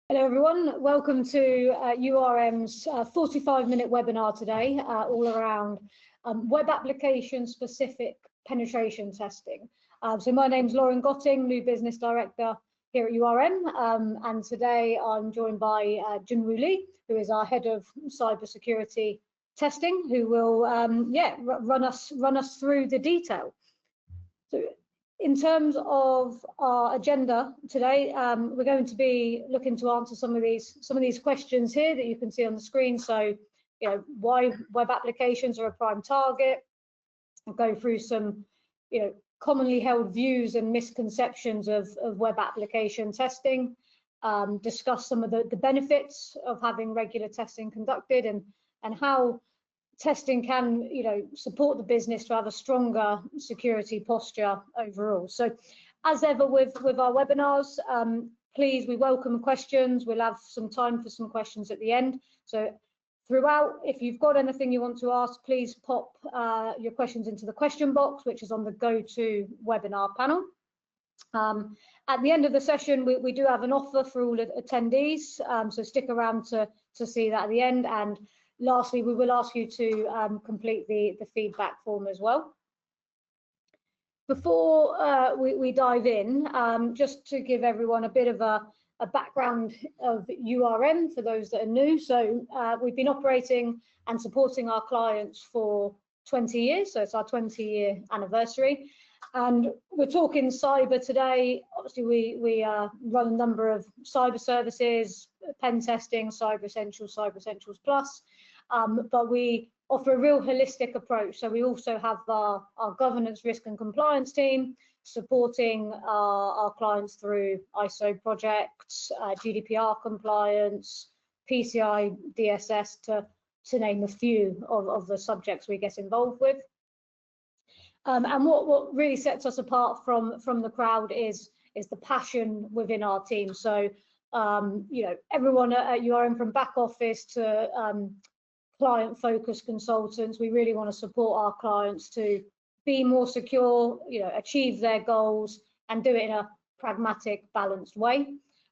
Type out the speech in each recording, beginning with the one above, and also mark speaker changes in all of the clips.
Speaker 1: Hello everyone, welcome to URM's 45-minute webinar today, all around web application specific penetration testing. So my name's Lauren Gotting, new business director here at URM, and today I'm joined by Junwoo Lee, who is our head of cybersecurity testing, who will run us through the detail. So, in terms of our agenda today, we're going to be looking to answer some of these questions here that you can see on the screen. So, why web applications are a prime target. We'll go through some, commonly held views and misconceptions of web application testing. Discuss some of the benefits of having regular testing conducted and how testing can, support the business to have a stronger security posture overall. So, as ever with our webinars, please, we welcome questions. We'll have some time for some questions at the end. So, throughout, if you've got anything you want to ask, please pop your questions into the question box, which is on the Go-To webinar panel. At the end of the session, we do have an offer for all attendees, so stick around to see that at the end. And lastly, we will ask you to complete the feedback form as well. Before we dive in, just to give everyone a bit of a background of URM for those that are new. So we've been operating and supporting our clients for 20 years, so it's our 20-year anniversary. And we're talking cyber today. Obviously, we run a number of cyber services, pen testing, Cyber Essentials, Cyber Essentials Plus, but we offer a real holistic approach. So we also have our governance, risk and compliance team supporting our clients through ISO projects, GDPR compliance, PCI DSS, to name a few of the subjects we get involved with. And what really sets us apart from the crowd is the passion within our team. So everyone at URM, from back office to client-focused consultants, we really want to support our clients to be more secure, achieve their goals, and do it in a pragmatic, balanced way.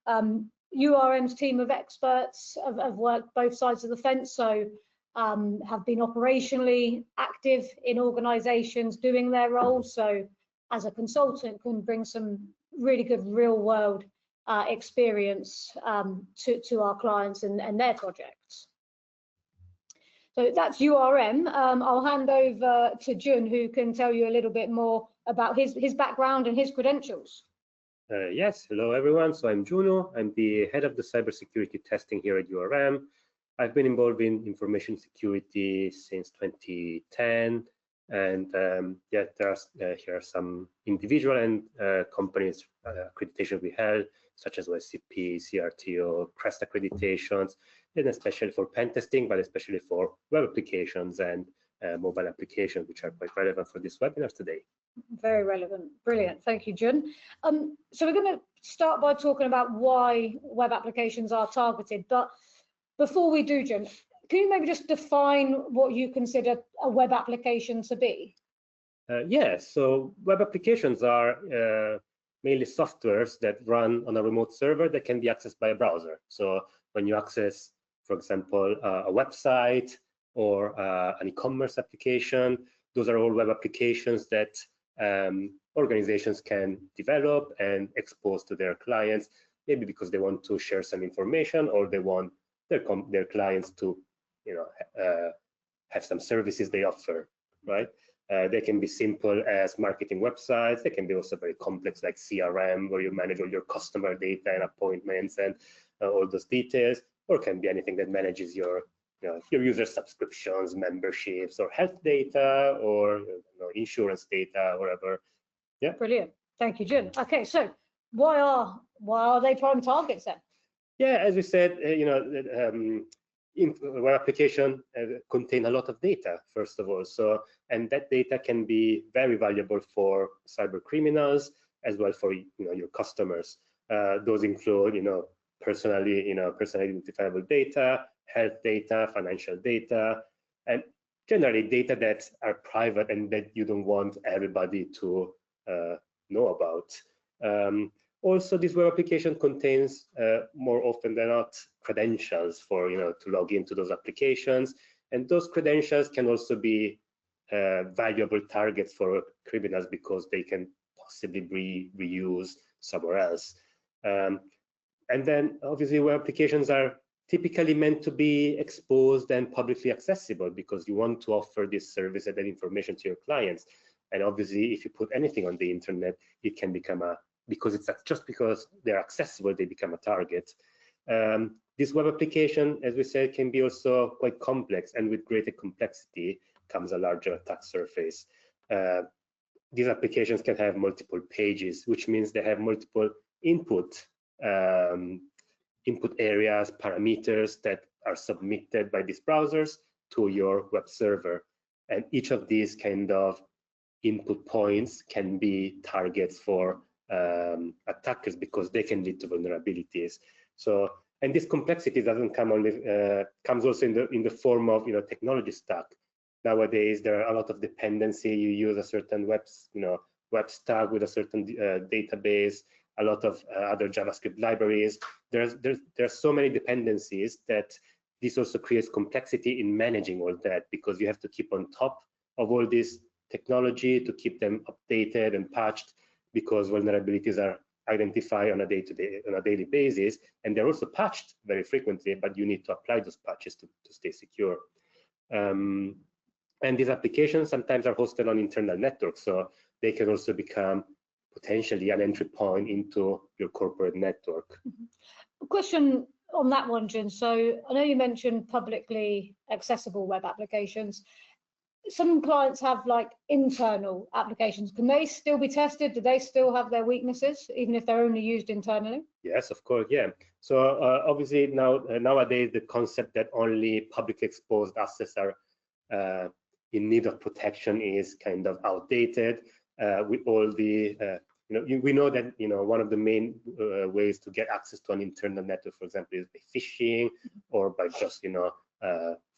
Speaker 1: URM's team of experts have worked both sides of the fence, so have been operationally active in organizations doing their roles. So as a consultant can bring some really good real-world experience to our clients and their projects. So that's URM. I'll hand over to Jun, who can tell you a little bit more about his background and his credentials.
Speaker 2: Yes, hello everyone. So I'm Juno. I'm the head of the cybersecurity testing here at URM. I've been involved in information security since 2010, and here are some individual and companies accreditation we held, such as OSCP, CRTO, CREST accreditations, and especially for pen testing, but especially for web applications and mobile applications, which are quite relevant for this webinar today.
Speaker 1: Very relevant. Brilliant. Thank you, Jun. So we're going to start by talking about why web applications are targeted. But before we do, Jun, can you maybe just define what you consider a web application to be?
Speaker 2: Yes. So web applications are mainly softwares that run on a remote server that can be accessed by a browser. So when you access, for example, a website or an e-commerce application, those are all web applications that organizations can develop and expose to their clients, maybe because they want to share some information or they want their clients to, have some services they offer, right? They can be simple as marketing websites. They can be also very complex, like CRM, where you manage all your customer data and appointments and all those details, or it can be anything that manages your user subscriptions, memberships, or health data, or insurance data, whatever. Yeah.
Speaker 1: Brilliant. Thank you, Jun. Okay, so why are they prime targets then?
Speaker 2: Yeah, as we said, web application contain a lot of data, first of all. So, and that data can be very valuable for cyber criminals as well for your customers. Those include personally identifiable data, health data, financial data, and generally data that are private and that you don't want everybody to know about. Also, this web application contains more often than not credentials for to log into those applications, and those credentials can also be valuable targets for criminals because they can possibly be reused somewhere else. And then obviously web applications are typically meant to be exposed and publicly accessible because you want to offer this service and that information to your clients. And obviously, if you put anything on the internet, it can become just because they're accessible, they become a target. This web application, as we said, can be also quite complex, and with greater complexity comes a larger attack surface. These applications can have multiple pages, which means they have multiple input areas, parameters that are submitted by these browsers to your web server. And each of these kind of input points can be targets for attackers because they can lead to vulnerabilities. So, and this complexity doesn't come only comes also in the form of technology stack. Nowadays, there are a lot of dependency. You use a certain web stack with a certain database, a lot of other JavaScript libraries. There's so many dependencies that this also creates complexity in managing all that because you have to keep on top of all this technology to keep them updated and patched because vulnerabilities are identified on a daily basis, and they're also patched very frequently, but you need to apply those patches to stay secure. And these applications sometimes are hosted on internal networks, so they can also become potentially an entry point into your corporate network.
Speaker 1: A question on that one, Jun. So I know you mentioned publicly accessible web applications. Some clients have like internal applications. Can they still be tested? Do they still have their weaknesses, even if they're only used internally?
Speaker 2: Yes, of course, yeah. So obviously nowadays the concept that only publicly exposed assets are in need of protection is kind of outdated. With all the we know that one of the main ways to get access to an internal network, for example, is by phishing or by just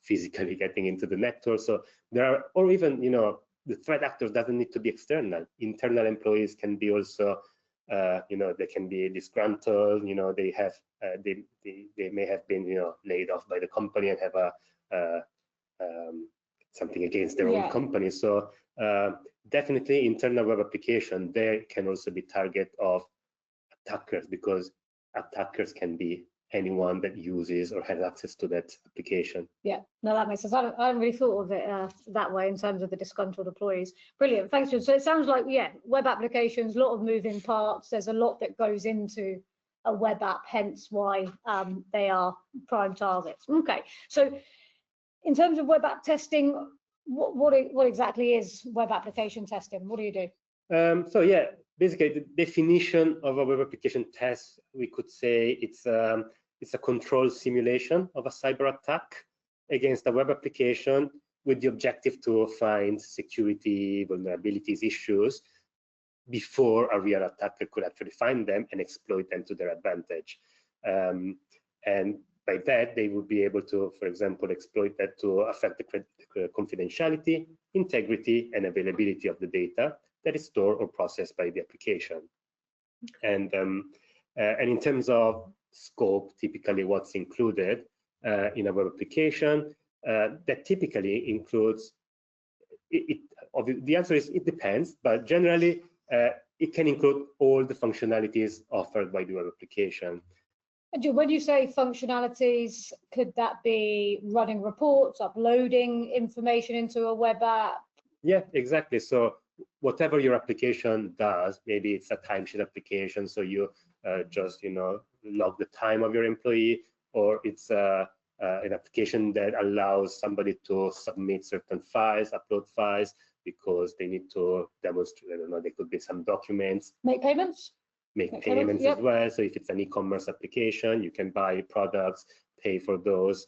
Speaker 2: physically getting into the network. So there are, or even the threat actors doesn't need to be external. Internal employees can be also they can be disgruntled. They have they may have been laid off by the company and have something against their own company. So definitely internal web application, they can also be target of attackers because attackers can be anyone that uses or has access to that application.
Speaker 1: Yeah, no, that makes sense. I hadn't really thought of it that way in terms of the disgruntled employees. Brilliant, thanks, Jun. So it sounds like, web applications, a lot of moving parts. There's a lot that goes into a web app, hence why they are prime targets. Okay, so in terms of web app testing, what exactly is web application testing? What do you do?
Speaker 2: So yeah, basically the definition of a web application test, we could say it's a controlled simulation of a cyber attack against a web application with the objective to find security vulnerabilities, issues before a real attacker could actually find them and exploit them to their advantage. And by that, they would be able to, for example, exploit that to affect the confidentiality, integrity, and availability of the data that is stored or processed by the application. And in terms of scope, typically what's included in a web application, that typically includes, the answer is it depends, but generally it can include all the functionalities offered by the web application.
Speaker 1: When you say functionalities, could that be running reports, uploading information into a web app?
Speaker 2: Yeah, exactly. So whatever your application does, maybe it's a timesheet application, so you just log the time of your employee, or it's an application that allows somebody to submit certain files, upload files, because they need to demonstrate, I don't know, there could be some documents.
Speaker 1: Make payments?
Speaker 2: Make payments as well. So if it's an e-commerce application, you can buy products, pay for those.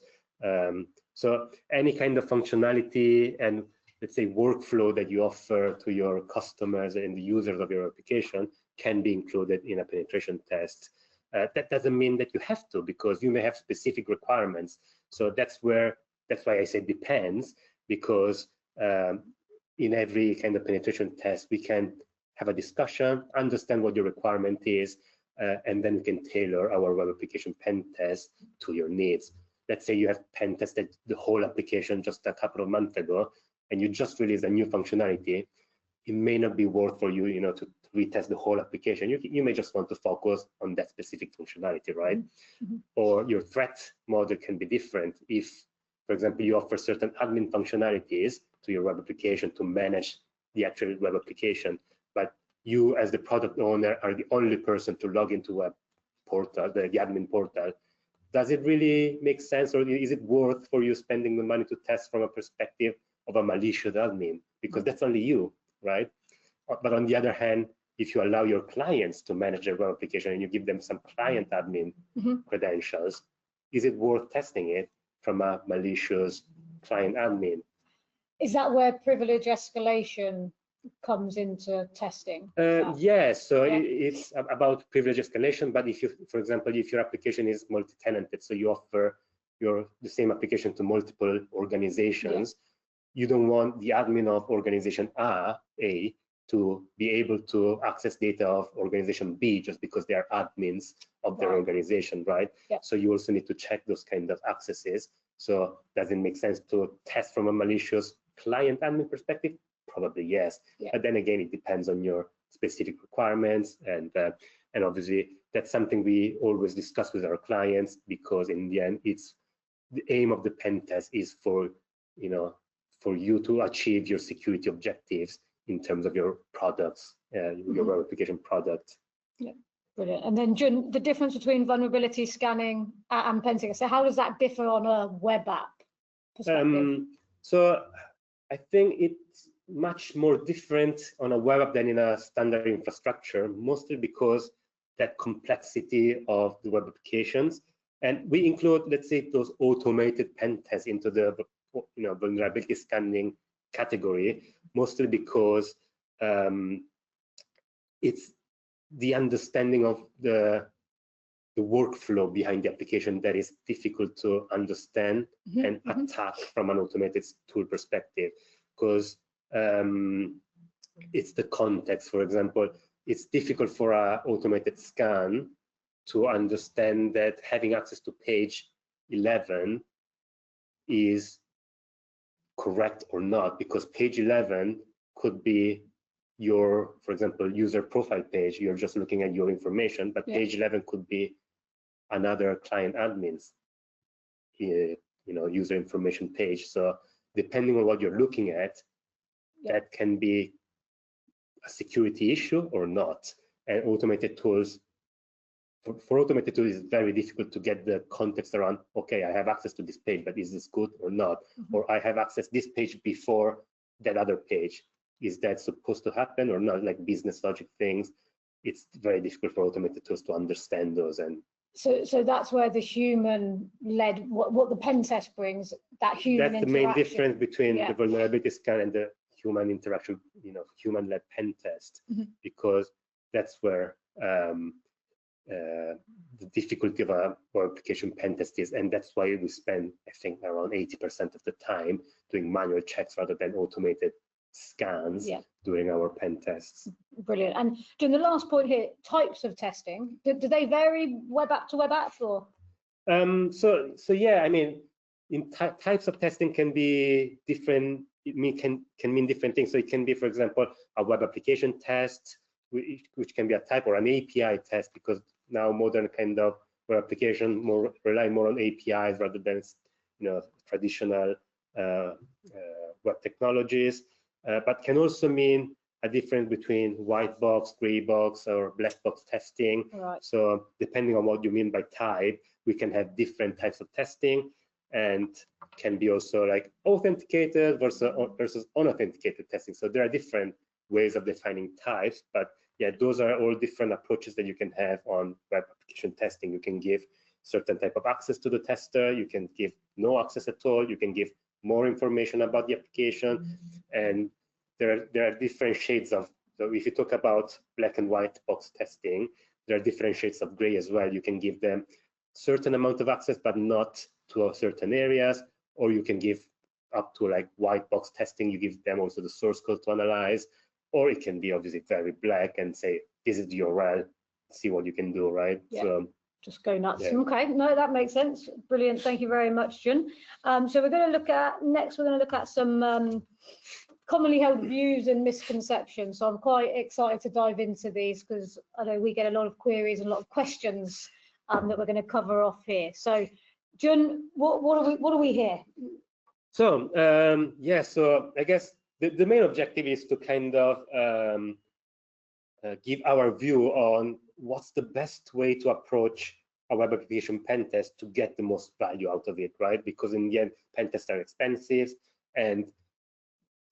Speaker 2: So any kind of functionality and, let's say, workflow that you offer to your customers and the users of your application can be included in a penetration test. That doesn't mean that you have to, because you may have specific requirements. So that's why I say depends, because in every kind of penetration test, we can have a discussion, understand what your requirement is, and then we can tailor our web application pen test to your needs. Let's say you have pen tested the whole application just a couple of months ago, and you just released a new functionality. It may not be worth for you, to retest the whole application. You may just want to focus on that specific functionality, right? Mm-hmm. Or your threat model can be different. If, for example, you offer certain admin functionalities to your web application to manage the actual web application, but you as the product owner are the only person to log into web portal, the admin portal. Does it really make sense, or is it worth for you spending the money to test from a perspective of a malicious admin? Because that's only you, right? But on the other hand, if you allow your clients to manage their web application and you give them some client admin credentials, is it worth testing it from a malicious client admin?
Speaker 1: Is that where privilege escalation comes into testing?
Speaker 2: Yes, so it's about privilege escalation, but if you, for example, if your application is multi-tenanted, so you offer the same application to multiple organizations, you don't want the admin of organization A to be able to access data of organization B just because they are admins of their organization, right? So you also need to check those kind of accesses. So does it make sense to test from a malicious client admin perspective? Probably yes, but then again, it depends on your specific requirements, and obviously that's something we always discuss with our clients, because in the end, it's the aim of the pen test is for you to achieve your security objectives in terms of your products, your web application product.
Speaker 1: Yeah, brilliant. And then Jun, the difference between vulnerability scanning and pen testing. So how does that differ on a web app perspective?
Speaker 2: So I think it's much more different on a web app than in a standard infrastructure, mostly because that complexity of the web applications. And we include, let's say, those automated pen tests into the vulnerability scanning category, mostly because it's the understanding of the workflow behind the application that is difficult to understand and attack from an automated tool perspective, because it's the context. For example, it's difficult for an automated scan to understand that having access to page 11 is correct or not, because page 11 could be your, for example, user profile page. You're just looking at your information, but page 11 could be another client admin's user information page. So depending on what you're looking at, that can be a security issue or not. And automated tools, for automated tools, it's very difficult to get the context around, okay, I have access to this page, but is this good or not? Or I have access this page before that other page. Is that supposed to happen or not? Like business logic things, it's very difficult for automated tools to understand those. And
Speaker 1: so that's where the human-led, what the pen test brings, that human
Speaker 2: that's the main difference between the vulnerability scan and the human interaction, human-led pen test, because that's where the difficulty of a web application pen test is, and that's why we spend, I think, around 80% of the time doing manual checks rather than automated scans during our pen tests.
Speaker 1: Brilliant. And during the last point here, types of testing, do they vary web app to web app, or?
Speaker 2: So yeah, I mean, in types of testing can be different. It can mean different things. So it can be, for example, a web application test, which can be a type, or an API test, because now modern kind of web application rely more on APIs rather than traditional web technologies. But can also mean a difference between white box, gray box, or black box testing.
Speaker 1: Right.
Speaker 2: So depending on what you mean by type, we can have different types of testing, and can be also like authenticated versus unauthenticated testing. So there are different ways of defining types, but yeah, those are all different approaches that you can have on web application testing. You can give certain type of access to the tester, you can give no access at all, you can give more information about the application, and there are different shades of, so if you talk about black and white box testing, there are different shades of gray as well. You can give them certain amount of access, but not to certain areas, or you can give up to like white box testing, you give them also the source code to analyze, or it can be obviously very black and say, this is the URL, see what you can do, right?
Speaker 1: Yeah.
Speaker 2: So
Speaker 1: just go nuts.
Speaker 2: Yeah.
Speaker 1: Okay, no, that makes sense. Brilliant. Thank you very much, Jun. So we're going to look at next. We're going to look at some commonly held views and misconceptions. So I'm quite excited to dive into these because I know we get a lot of queries and a lot of questions that we're going to cover off here. So, Jun, what do we hear?
Speaker 2: So yeah, so I guess the main objective is to kind of give our view on what's the best way to approach a web application pen test to get the most value out of it, right? Because in the end, pen tests are expensive, and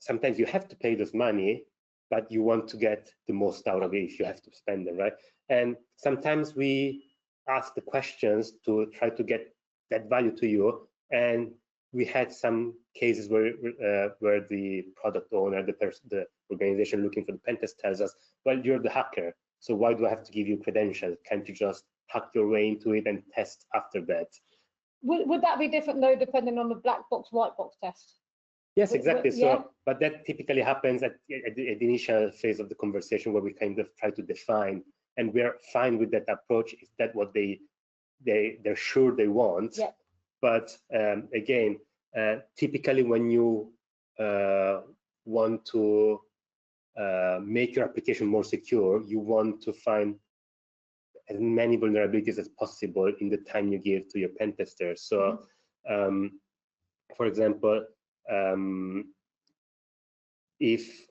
Speaker 2: sometimes you have to pay this money, but you want to get the most out of it if you have to spend them, right? And sometimes we ask the questions to try to get that value to you, and we had some cases where the product owner, the organization looking for the pen test tells us, well, you're the hacker, so why do I have to give you credentials? Can't you just hack your way into it and test after that?
Speaker 1: Would that be different though, depending on the black box, white box test?
Speaker 2: Yes, exactly.
Speaker 1: Yeah.
Speaker 2: So, but that typically happens at the initial phase of the conversation where we kind of try to define, and we're fine with that approach if that's what they're sure they want.
Speaker 1: Yeah.
Speaker 2: But again, typically when you want to make your application more secure, you want to find as many vulnerabilities as possible in the time you give to your pen testers. So, for example, if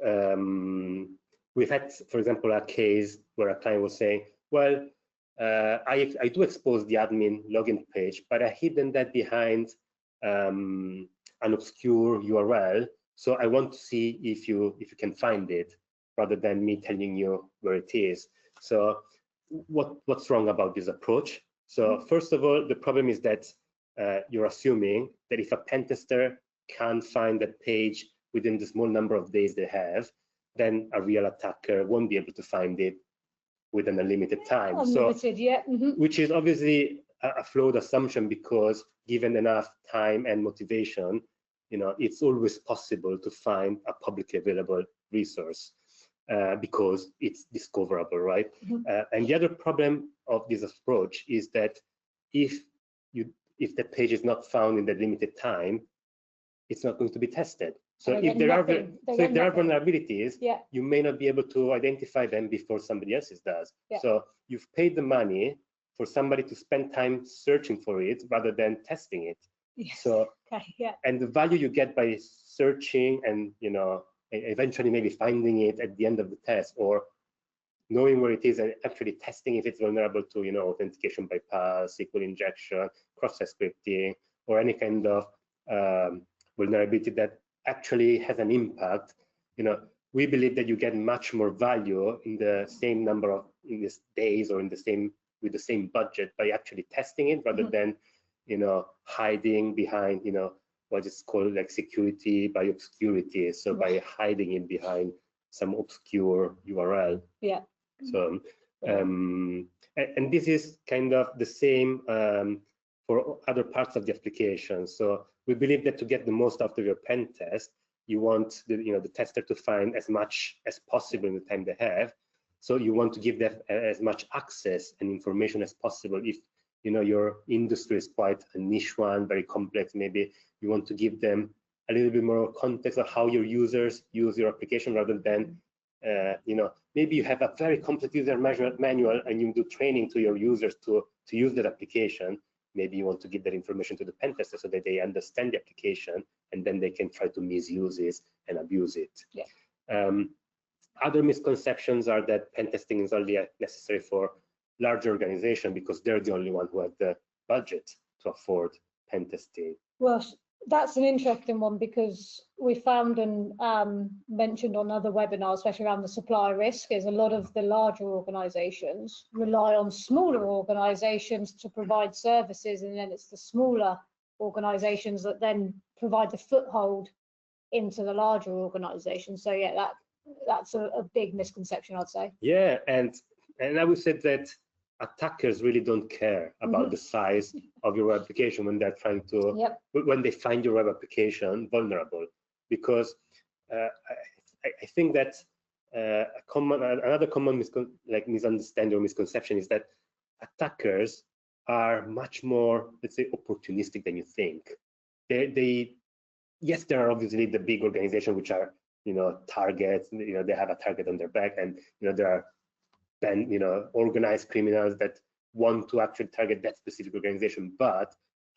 Speaker 2: we've had, for example, a case where a client was saying, well, I do expose the admin login page, but I hidden that behind an obscure URL. So I want to see if you can find it rather than me telling you where it is. So what's wrong about this approach? So first of all, the problem is that you're assuming that if a pen tester can't find that page within the small number of days they have, then a real attacker won't be able to find it within a limited time.
Speaker 1: Unlimited, yeah.
Speaker 2: Which is obviously a flawed assumption, because given enough time and motivation, it's always possible to find a publicly available resource because it's discoverable, right? And the other problem of this approach is that if the page is not found in the limited time, it's not going to be tested. So if there are vulnerabilities,
Speaker 1: yeah,
Speaker 2: you may not be able to identify them before somebody else's does.
Speaker 1: Yeah.
Speaker 2: So you've paid the money for somebody to spend time searching for it rather than testing it.
Speaker 1: Yes.
Speaker 2: So
Speaker 1: okay, yeah.
Speaker 2: And the value you get by searching and eventually maybe finding it at the end of the test, or knowing where it is and actually testing if it's vulnerable to authentication bypass, SQL injection, cross-site scripting, or any kind of vulnerability that actually has an impact. We believe that you get much more value in the same number of days or with the same budget by actually testing it rather than hiding behind what is called like security by obscurity. So by hiding it behind some obscure URL.
Speaker 1: Yeah.
Speaker 2: So and this is kind of the same for other parts of the application. So we believe that to get the most out of your pen test, you want the tester to find as much as possible in the time they have. So you want to give them as much access and information as possible. If your industry is quite a niche one, very complex, maybe you want to give them a little bit more context of how your users use your application rather than maybe you have a very complex user manual and you do training to your users to use that application. Maybe you want to give that information to the pen tester so that they understand the application and then they can try to misuse it and abuse it.
Speaker 1: Yeah.
Speaker 2: Other misconceptions are that pen testing is only necessary for large organizations because they're the only one who have the budget to afford pen testing.
Speaker 1: Well, that's an interesting one because we found and mentioned on other webinars, especially around the supply risk, is a lot of the larger organizations rely on smaller organizations to provide services, and then it's the smaller organizations that then provide the foothold into the larger organizations. So yeah, that's a big misconception, I'd say.
Speaker 2: Yeah, and I would say that attackers really don't care about the size of your web application when they're trying to, when they find your web application vulnerable, because I think that another common misunderstanding or misconception is that attackers are much more, let's say, opportunistic than you think. Yes, there are obviously the big organizations which are, targets. They have a target on their back, and there are organized criminals that want to actually target that specific organization. But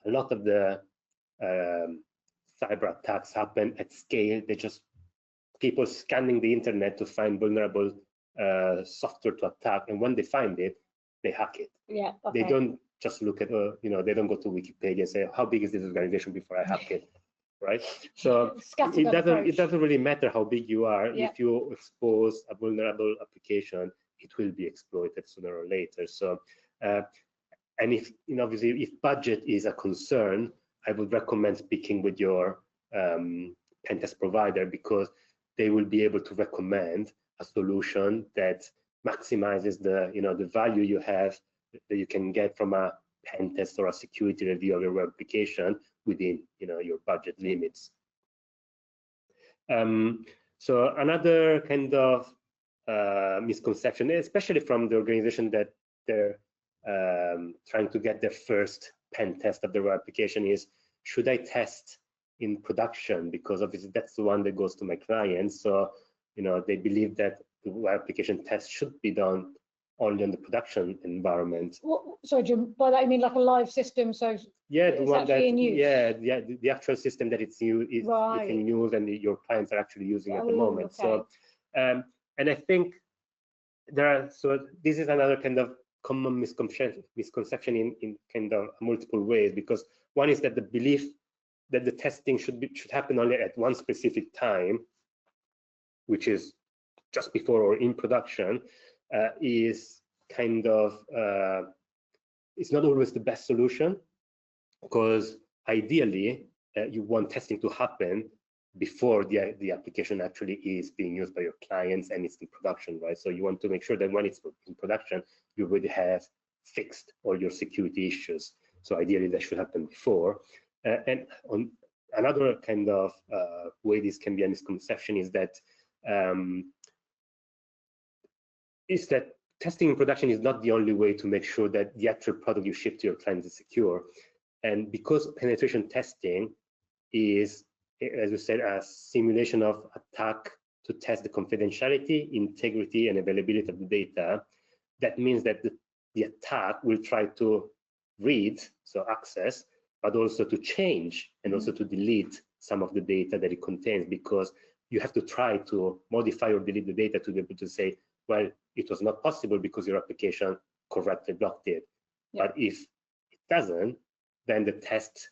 Speaker 2: a lot of the cyber attacks happen at scale. They just people scanning the internet to find vulnerable software to attack, and when they find it, they hack it.
Speaker 1: Yeah. Okay.
Speaker 2: They don't just look at, they don't go to Wikipedia and say, how big is this organization before I hack it, right? So it doesn't really matter how big you are.
Speaker 1: Yeah.
Speaker 2: If you expose a vulnerable application, it will be exploited sooner or later. So, and if, obviously, if budget is a concern, I would recommend speaking with your pen test provider, because they will be able to recommend a solution that maximizes the value you have, that you can get from a pen test or a security review of your web application within your budget limits. So another kind of misconception, especially from the organization that they're trying to get their first pen test of their web application, is, should I test in production? Because obviously that's the one that goes to my clients. So they believe that the web application test should be done only on the production environment.
Speaker 1: Sorry, Jim, by that you mean like a live system? So
Speaker 2: yeah, the one that
Speaker 1: in use.
Speaker 2: Yeah, the actual system that it's used is
Speaker 1: right.
Speaker 2: in use, and your clients are actually using at the moment.
Speaker 1: Okay.
Speaker 2: So and I think so this is another kind of common misconception in kind of multiple ways, because one is that the belief that the testing should happen only at one specific time, which is just before or in production, is kind of it's not always the best solution, because ideally you want testing to happen before the application actually is being used by your clients and it's in production, right? So you want to make sure that when it's in production, you already have fixed all your security issues. So ideally that should happen before. And on another kind of way this can be a misconception is that testing in production is not the only way to make sure that the actual product you ship to your clients is secure. And because penetration testing is, as we said, a simulation of attack to test the confidentiality, integrity, and availability of the data, that means that the attack will try to read, so access, but also to change and also to delete some of the data that it contains, because you have to try to modify or delete the data to be able to say, well, it was not possible because your application correctly blocked it. Yeah. But if it doesn't, then the test,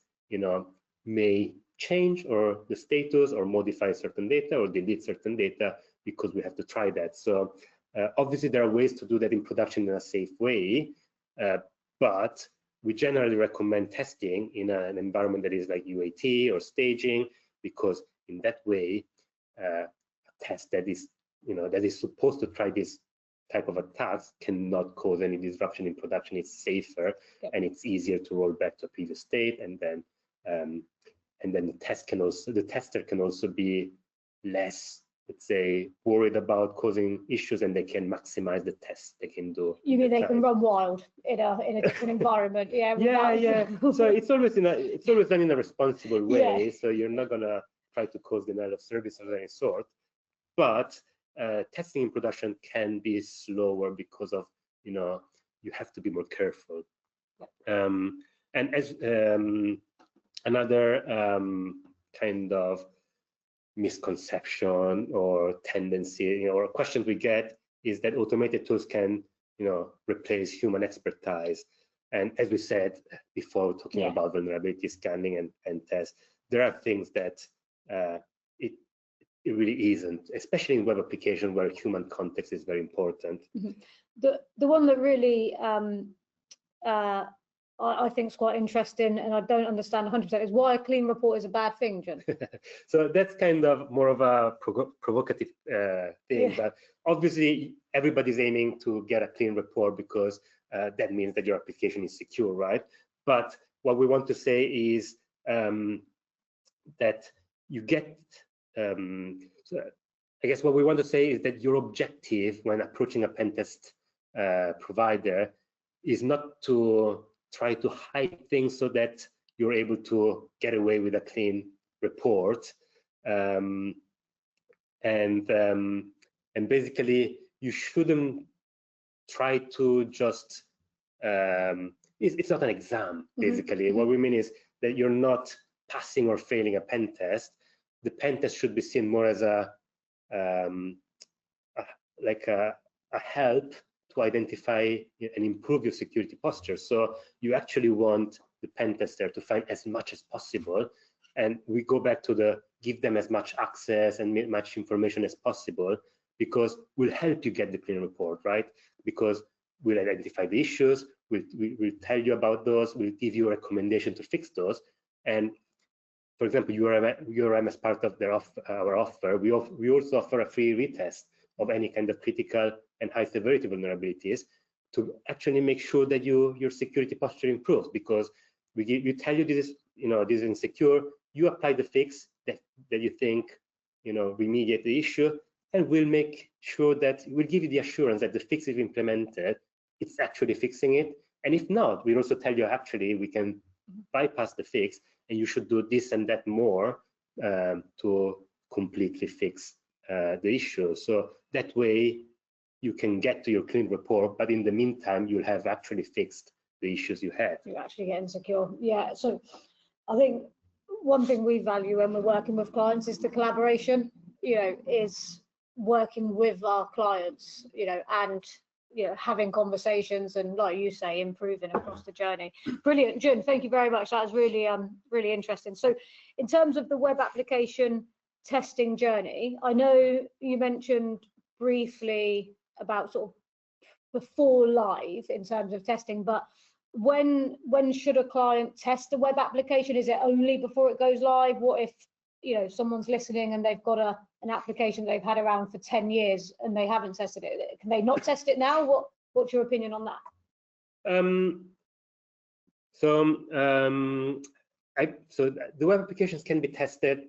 Speaker 2: may change or the status or modify certain data or delete certain data, because we have to try that. So obviously there are ways to do that in production in a safe way, but we generally recommend testing in an environment that is like UAT or staging, because in that way, a test that is, that is supposed to try this type of attacks cannot cause any disruption in production. It's safer, yep. And it's easier to roll back to a previous state, and then the tester can also be less, let's say, worried about causing issues, and they can maximize the tests they can do.
Speaker 1: You mean they can run wild in a different environment? Yeah.
Speaker 2: Yeah. So it's always done in a responsible way. Yeah. So you're not gonna try to cause denial of service of any sort, but testing in production can be slower because of, you have to be more careful. Yeah. And as another kind of misconception or tendency, or questions we get is that automated tools can, replace human expertise. And as we said before, talking about vulnerability scanning and tests, there are things that it really isn't, especially in web application where human context is very important.
Speaker 1: Mm-hmm. The one that really I think is quite interesting, and I don't understand 100%, is why a clean report is a bad thing, Jim.
Speaker 2: So that's kind of more of a provocative thing, but obviously everybody's aiming to get a clean report, because that means that your application is secure, right? But what we want to say is that you get I guess what we want to say is that your objective when approaching a pen test provider is not to try to hide things so that you're able to get away with a clean report. And basically, you shouldn't try to just, it's not an exam, basically. What we mean is that you're not passing or failing a pen test. The pen test should be seen more as a help to identify and improve your security posture. So you actually want the pen tester to find as much as possible. And we go back to give them as much access and much information as possible, because we'll help you get the clean report, right? Because we'll identify the issues, we'll tell you about those, we'll give you a recommendation to fix those. And for example, URM as part of our offer, we also offer a free retest of any kind of critical and high severity vulnerabilities to actually make sure that your security posture improves, because we tell you this is insecure, you apply the fix that you think remediate the issue, and we'll make sure that we'll give you the assurance that the fix is implemented, it's actually fixing it. And if not, we'll also tell you actually we can bypass the fix and you should do this and that more to completely fix the issue. So that way you can get to your clean report, but in the meantime you'll have actually fixed the issues you had.
Speaker 1: You're actually getting secure. Yeah, so I think one thing we value when we're working with clients is the collaboration, is working with our clients, and having conversations and, like you say, improving across the journey. Brilliant, Jun, thank you very much. That was really really interesting. So in terms of the web application testing journey, I know you mentioned briefly about sort of before live in terms of testing, but when should a client test a web application? Is it only before it goes live? What if someone's listening and they've got an application they've had around for 10 years and they haven't tested it? Can they not test it now? What's your opinion on that?
Speaker 2: So the web applications can be tested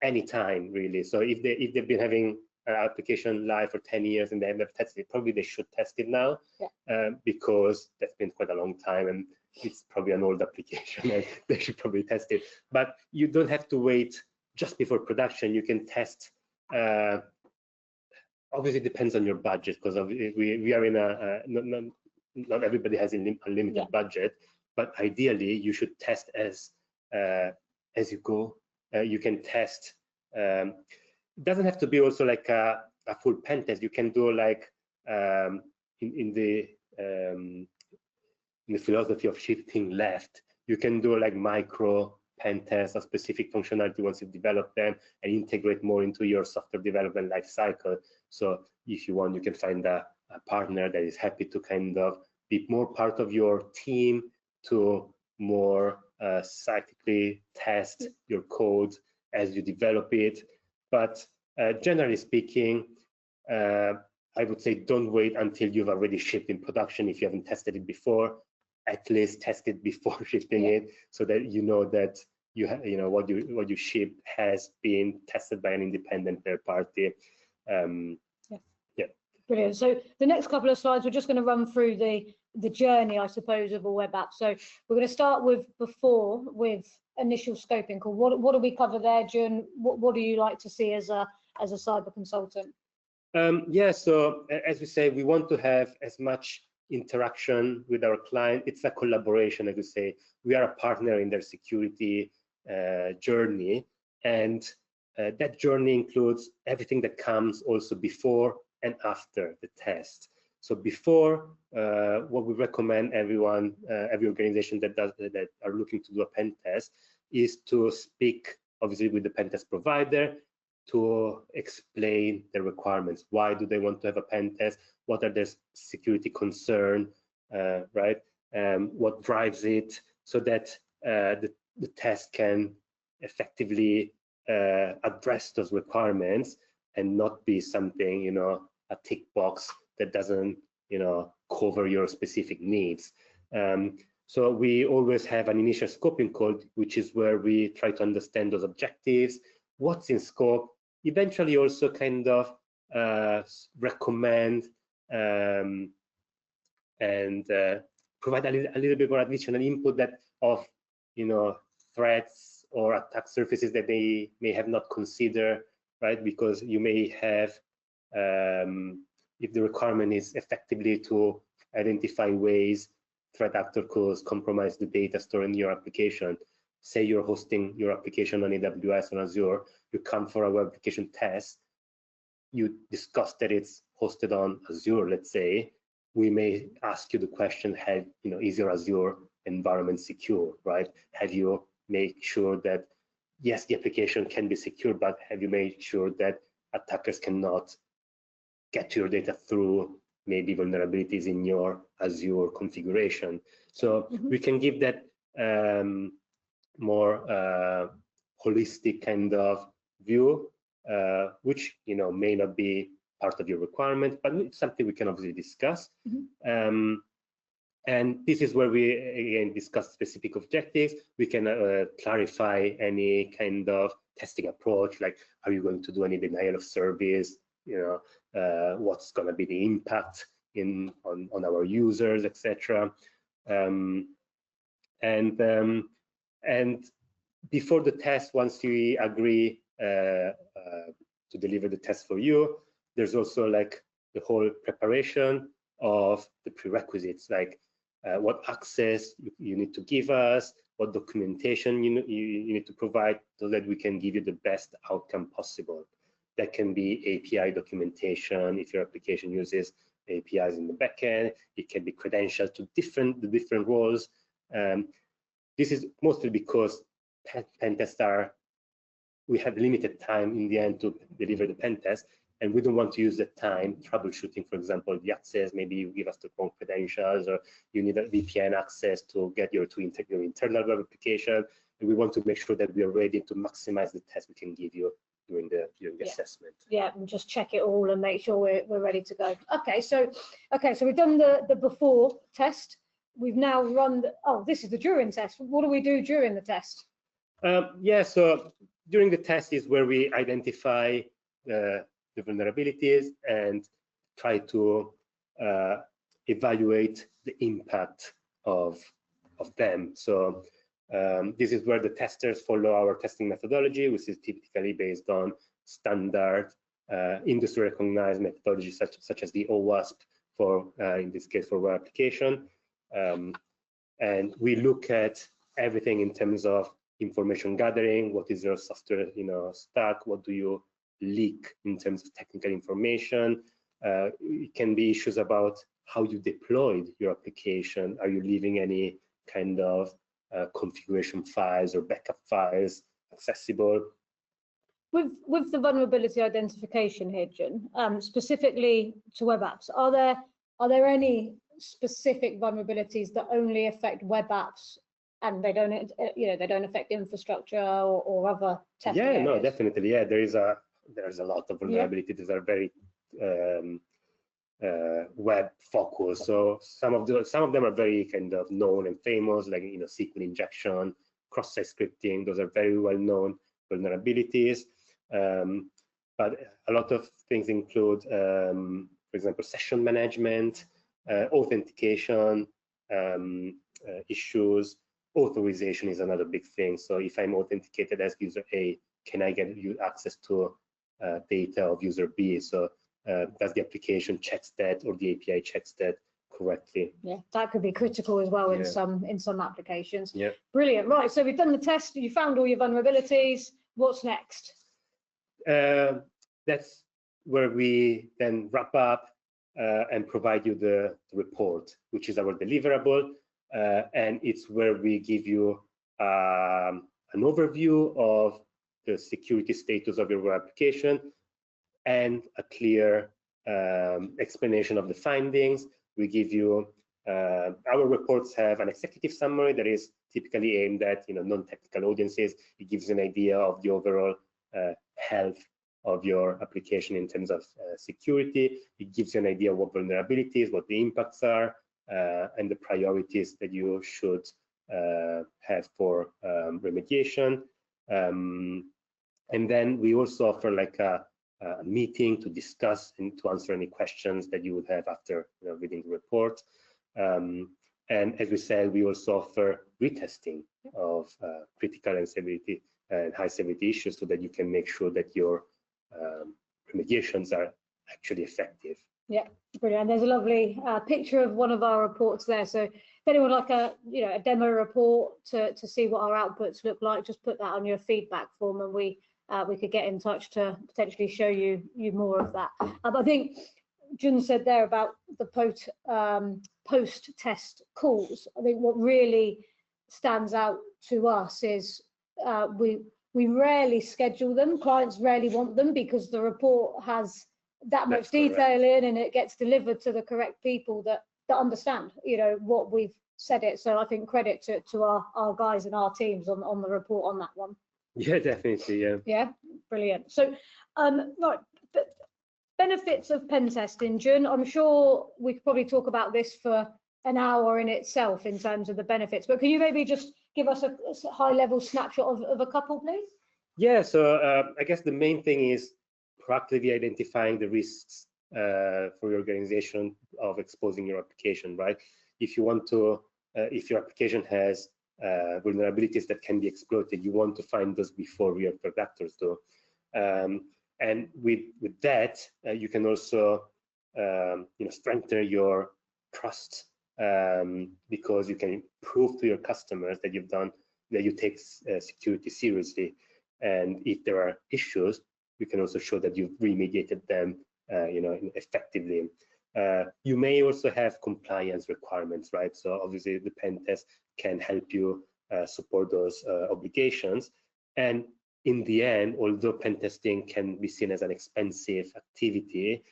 Speaker 2: anytime, really. So if they've been having an application live for 10 years and they haven't tested it, probably they should test it now. Yeah. Because that's been quite a long time and it's probably an old application and they should probably test it. But you don't have to wait just before production. You can test. Obviously, it depends on your budget, because we are in not everybody has an unlimited budget, but ideally you should test as you go. You can test. It doesn't have to be also like a full pen test. You can do like in the philosophy of shifting left, you can do like micro pen tests of specific functionality once you've developed them and integrate more into your software development life cycle. So if you want, you can find a partner that is happy to kind of be more part of your team to more cyclically test your code as you develop it. But generally speaking, I would say don't wait until you've already shipped in production if you haven't tested it before. At least test it before shipping it, so that you know that what you ship has been tested by an independent third party.
Speaker 1: Brilliant. So the next couple of slides, we're just going to run through the journey, I suppose, of a web app. So we're going to start with initial scoping call. What do we cover there, Jun? What do you like to see as a cyber consultant?
Speaker 2: So as we say, we want to have as much interaction with our client. It's a collaboration, as we say. We are a partner in their security journey, and that journey includes everything that comes also before and after the test. So before, what we recommend every organization that are looking to do a pen test is to speak, obviously, with the pen test provider to explain the requirements. Why do they want to have a pen test? What are their security concerns, right? What drives it, so that the test can effectively address those requirements and not be something, a tick box that doesn't, cover your specific needs. So we always have an initial scoping call, which is where we try to understand those objectives, what's in scope, eventually also kind of recommend and provide a little bit more additional input that of threats or attack surfaces that they may have not considered, right? Because you may have, if the requirement is effectively to identify ways threat actor could compromise the data stored in your application. Say you're hosting your application on AWS or Azure, you come for a web application test, you discuss that it's hosted on Azure, let's say, we may ask you the question, is your Azure environment secure, right? Have you made sure that, yes, the application can be secure, but have you made sure that attackers cannot get to your data through maybe vulnerabilities in your Azure configuration? So we can give that more holistic kind of view, which may not be part of your requirement, but it's something we can obviously discuss. And this is where we again discuss specific objectives. We can clarify any kind of testing approach, like are you going to do any denial of service? What's going to be the impact on our users, etc. And before the test, once we agree to deliver the test for you, there's also like the whole preparation of the prerequisites, like what access you need to give us, what documentation you need to provide so that we can give you the best outcome possible. That can be API documentation if your application uses APIs in the backend. It can be credentials to the different roles. This is mostly because pen tests we have limited time in the end to deliver the pen test, and we don't want to use the time troubleshooting, for example, the access. Maybe you give us the wrong credentials, or you need a VPN access to get your internal web application. And we want to make sure that we are ready to maximize the test we can give you during the assessment.
Speaker 1: Yeah, and just check it all and make sure we're ready to go. Okay, so we've done the before test. We've now run this is the during test. What do we do during the test?
Speaker 2: So during the test is where we identify the vulnerabilities and try to evaluate the impact of them. So this is where the testers follow our testing methodology, which is typically based on standard industry recognized methodologies such as the OWASP for in this case for web application. And we look at everything in terms of information gathering. What is your software stack? What do you leak in terms of technical information? It can be issues about how you deployed your application. Are you leaving any kind of configuration files or backup files accessible?
Speaker 1: With the vulnerability identification here, Jun, specifically to web apps, are there any specific vulnerabilities that only affect web apps and they don't affect infrastructure or other testing areas?
Speaker 2: No, definitely. Yeah, there's a lot of vulnerabilities that are very web focused. So some of them are very kind of known and famous, like SQL injection, cross-site scripting. Those are very well known vulnerabilities. But a lot of things include, for example, session management, authentication issues. Authorization is another big thing. So if I'm authenticated as user A, can I get access to data of user B? So does the application checks that, or the API checks that correctly? Yeah,
Speaker 1: that could be critical as well in some applications.
Speaker 2: Yeah,
Speaker 1: brilliant. Right, so we've done the test. You found all your vulnerabilities. What's next?
Speaker 2: That's where we then wrap up and provide you the report, which is our deliverable, and it's where we give you an overview of the security status of your web application and a clear explanation of the findings. We give you our reports have an executive summary that is typically aimed at non-technical audiences. It gives an idea of the overall health of your application in terms of security. It gives you an idea of what vulnerabilities, what the impacts are, and the priorities that you should have for remediation. And then we also offer like a meeting to discuss and to answer any questions that you would have after reading the report. And as we said, we also offer retesting of critical and severity and high severity issues so that you can make sure that your remediations are actually effective.
Speaker 1: Yeah, brilliant. And there's a lovely picture of one of our reports there. So if anyone would like a demo report to see what our outputs look like, just put that on your feedback form, and we could get in touch to potentially show you more of that. I think Jun said there about the post-test calls. I think what really stands out to us is we rarely schedule them. Clients rarely want them because the report has that much detail in, and it gets delivered to the correct people that understand what we've said it. So I think credit to our guys and our teams on the report on that one.
Speaker 2: Yeah, definitely.
Speaker 1: Yeah, brilliant. So right, benefits of pen testing, Jun. I'm sure we could probably talk about this for an hour in itself in terms of the benefits, but can you maybe just give us a high level snapshot of a couple, please?
Speaker 2: Yeah, so I guess the main thing is proactively identifying the risks for your organization of exposing your application, right? If you want to, if your application has vulnerabilities that can be exploited, you want to find those before real threat actors do. And with that, you can also strengthen your trust because you can prove to your customers that you take security seriously. And if there are issues, you can also show that you've remediated them, effectively. You may also have compliance requirements, right? So obviously the pen test can help you support those obligations. And in the end, although pen testing can be seen as an expensive activity,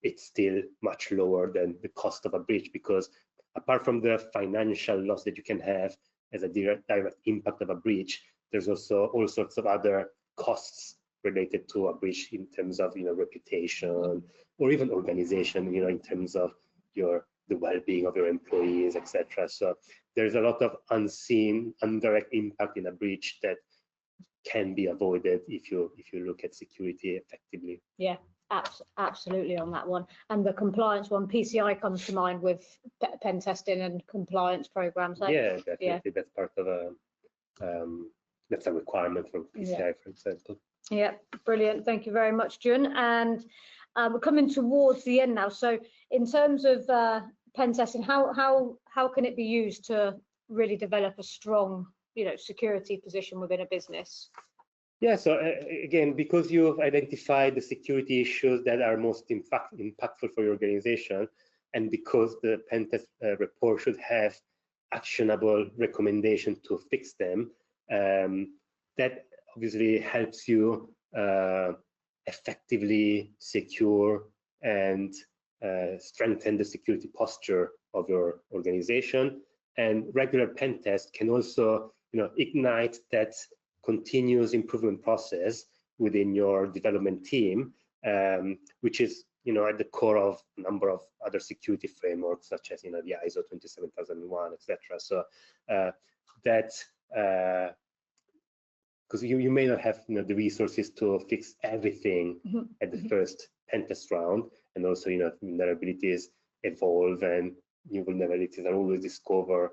Speaker 2: it's still much lower than the cost of a breach, because apart from the financial loss that you can have as a direct impact of a breach, there's also all sorts of other costs related to a breach in terms of reputation or even organization, in terms of the well-being of your employees, etc. So there's a lot of unseen, indirect impact in a breach that can be avoided if you look at security effectively.
Speaker 1: Yeah, absolutely on that one. And the compliance one, PCI comes to mind with pen testing and compliance programs.
Speaker 2: Yeah, definitely. Yeah. That's part of that's a requirement from PCI, for example.
Speaker 1: Yeah, brilliant. Thank you very much, Jun. And we're coming towards the end now. So in terms of pen testing, how can it be used to really develop a strong security position within a business?
Speaker 2: Yeah, so again, because you've identified the security issues that are most impactful for your organization, and because the pen test report should have actionable recommendations to fix them, that obviously helps you effectively secure and strengthen the security posture of your organization. And regular pen tests can also ignite that continuous improvement process within your development team, which is at the core of a number of other security frameworks, such as the ISO 27001, etc. So that because you may not have the resources to fix everything at the first pen test round, and also vulnerabilities evolve and new vulnerabilities are always discovered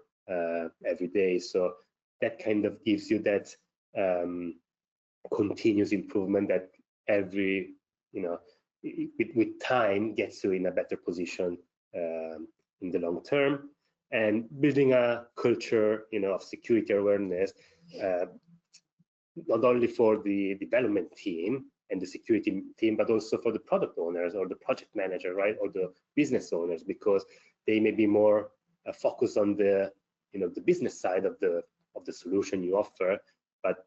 Speaker 2: every day. So that kind of gives you that continuous improvement that every with time gets you in a better position in the long term. And building a culture of security awareness, not only for the development team and the security team, but also for the product owners or the project manager, right, or the business owners, because they may be more focused on the the business side of the solution you offer, but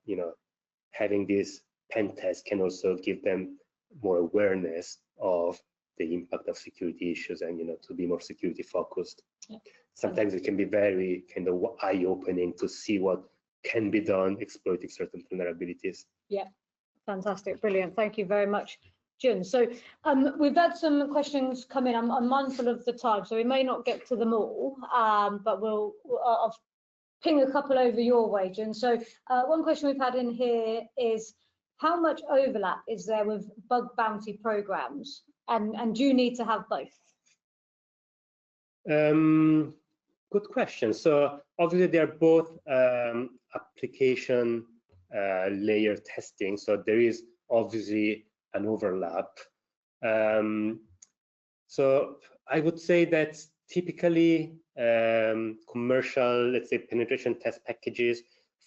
Speaker 2: having this pen test can also give them more awareness of the impact of security issues and to be more security focused. Yeah. Sometimes it can be very kind of eye-opening to see what can be done exploiting certain vulnerabilities.
Speaker 1: Yeah, fantastic, brilliant. Thank you very much, Jun. So we've had some questions come in. I'm mindful of the time, so we may not get to them all, but I'll ping a couple over your way, Jun. So one question we've had in here is, how much overlap is there with bug bounty programs, and do you need to have both?
Speaker 2: Good question. So obviously they're both application layer testing, so there is obviously an overlap. So I would say that typically commercial, let's say, penetration test packages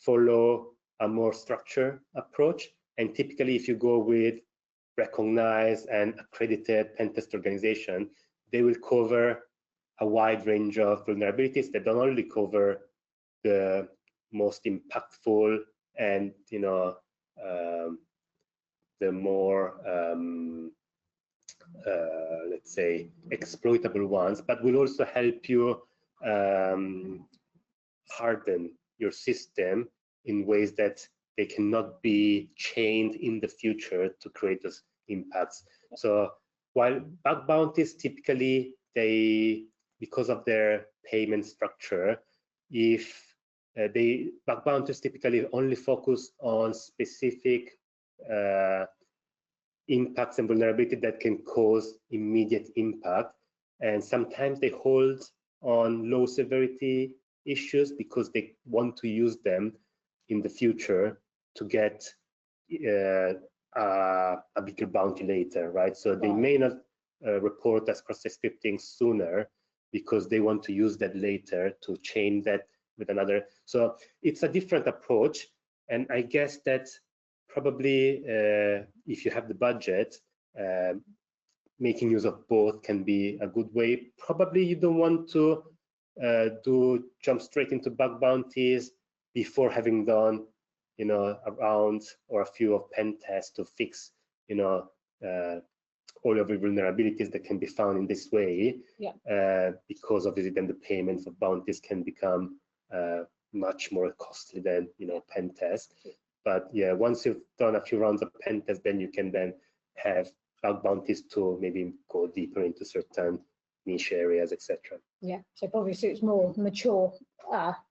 Speaker 2: follow a more structured approach, and typically if you go with recognized and accredited pen test organization, they will cover a wide range of vulnerabilities that don't only cover the most impactful and the more let's say exploitable ones, but will also help you harden your system in ways that they cannot be chained in the future to create those impacts. So while bug bounties typically, because of their payment structure, if bug bounties typically only focus on specific impacts and vulnerability that can cause immediate impact, and sometimes they hold on low severity issues because they want to use them in the future to get a bigger bounty later, right? So they may not report as cross-site scripting sooner because they want to use that later to chain that with another. So it's a different approach, and I guess that probably if you have the budget, making use of both can be a good way. Probably you don't want to jump straight into bug bounties before having done a round or a few of pen tests to fix all of the vulnerabilities that can be found in this way. Because obviously then the payment for bounties can become much more costly than pen tests. But yeah, once you've done a few rounds of pen tests, then you can then have bug bounties to maybe go deeper into certain niche areas, etc.
Speaker 1: Yeah, so probably suits more mature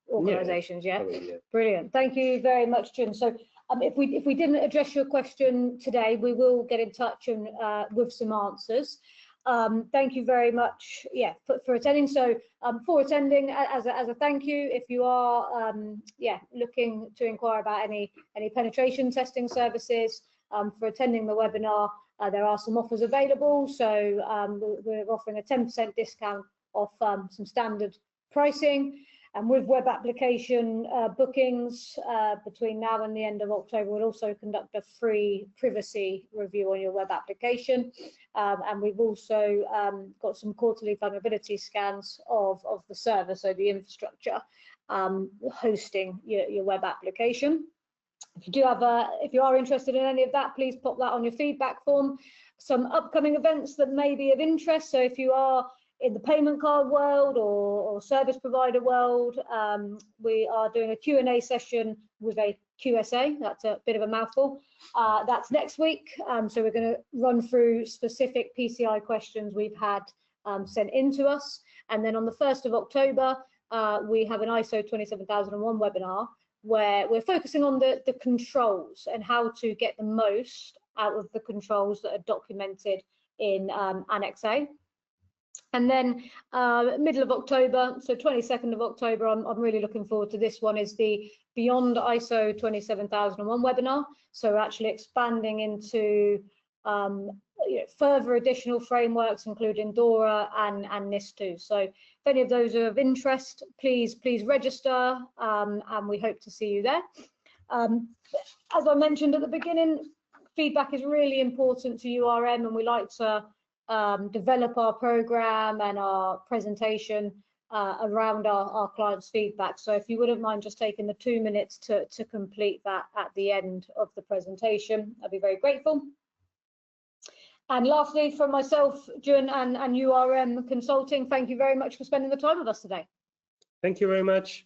Speaker 1: organizations. Yeah,
Speaker 2: probably, yeah.
Speaker 1: Brilliant. Thank you very much, Jim. So if we didn't address your question today, we will get in touch and with some answers. Thank you very much, for attending. So for attending, as a thank you, if you are looking to inquire about any penetration testing services, for attending the webinar, there are some offers available. So we're offering a 10% discount off some standard pricing. And with web application bookings between now and the end of October, we'll also conduct a free privacy review on your web application. And we've also got some quarterly vulnerability scans of the server, so the infrastructure hosting your web application. If you are interested in any of that, please pop that on your feedback form. Some upcoming events that may be of interest. So if you are in the payment card world or service provider world, we are doing a Q&A session with a QSA. That's a bit of a mouthful. That's next week. So we're going to run through specific PCI questions we've had sent in to us. And then on the 1st of October, we have an ISO 27001 webinar where we're focusing on the controls and how to get the most out of the controls that are documented in Annex A. And then middle of October, so 22nd of October, I'm really looking forward to this one, is the Beyond ISO 27001 webinar. So we're actually expanding into further additional frameworks, including DORA and NIS2. So if any of those are of interest, please register, and we hope to see you there. As I mentioned at the beginning, feedback is really important to URM, and we like to develop our program and our presentation around our clients' feedback. So if you wouldn't mind just taking the 2 minutes to complete that at the end of the presentation, I'd be very grateful. And lastly, from myself, Jun, and URM Consulting, thank you very much for spending the time with us today.
Speaker 2: Thank you very much.